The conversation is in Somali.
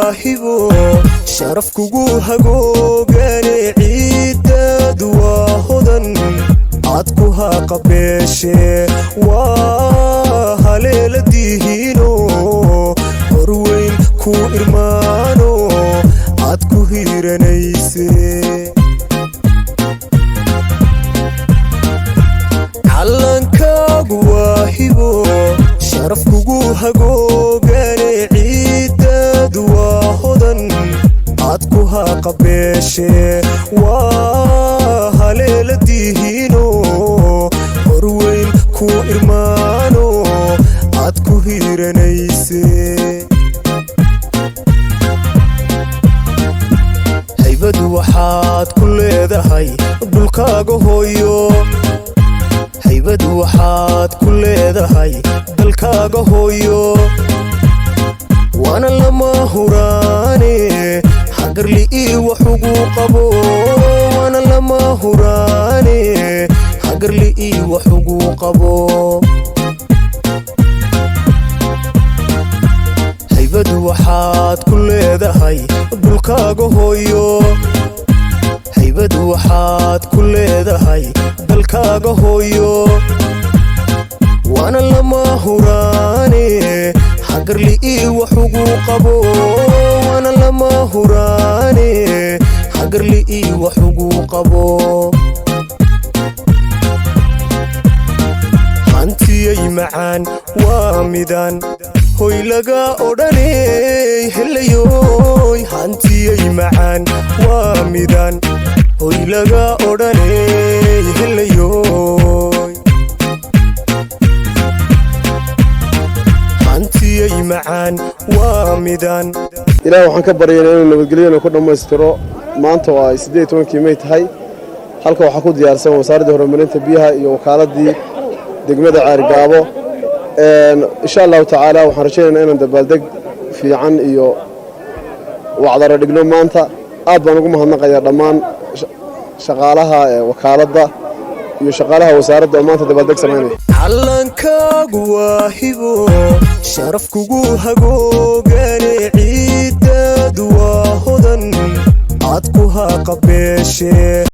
waahibo sharaf kugu hagoogane ciidadu waa hodan aad ku haqabeeshe waa haleeladihiino horweyn ku irmaano aad ku hiiranayse callankaagu waahibo sharaf kugu hagoogane ciidadu waa hodan aad ku haqabeeshe waa haleeladihiino horweyn ku irmaano aad ku hiiranayse haybadu waxaad ku leedahay dhulkaaga hooyo haybadu waxaad ku leedahay dalkaaga hooyo waana lama huraane hagarli ii wax ugu qabo waana lama huraane hagarli ii wax ugu qabo haybadu waxaad ku leedahay dhulkaaga hooyo haybadu waxaad ku leedahay dalkaaga hooyo waana lama huraane hagarli ii wax ugu qabo waana lama huraane hagarli ii wax ugu qabo hantiyay macaan waa midaan hoy laga odhaney helayoy hantiyay macaan waa midaan hoy laga odhaney helayoy hantiyay macaan waa midaan ilaahay waxaan ka baryaynaa inuu nabadgelyo ku dhammaystiro maanta oo ay 18 May tahay halka waxa ku diyaarsan wasaaradda horumarinta biyaha iyo wakaaladii degmada Caargaabo insha Allah ta'ala waxaan rajaynaynaa inaan dabaaldeg fiican iyo wacdara dhigno maanta aad baan ugu mahadnaqayaa dhammaan shaqaalaha wakaaladda iyo shaqaalaha wasaaradda oo maanta dabaaldeg sameynaya callankaagu waahibo sharaf kugu hagoogane ciidadu waa hodan aad ku haqabeeshe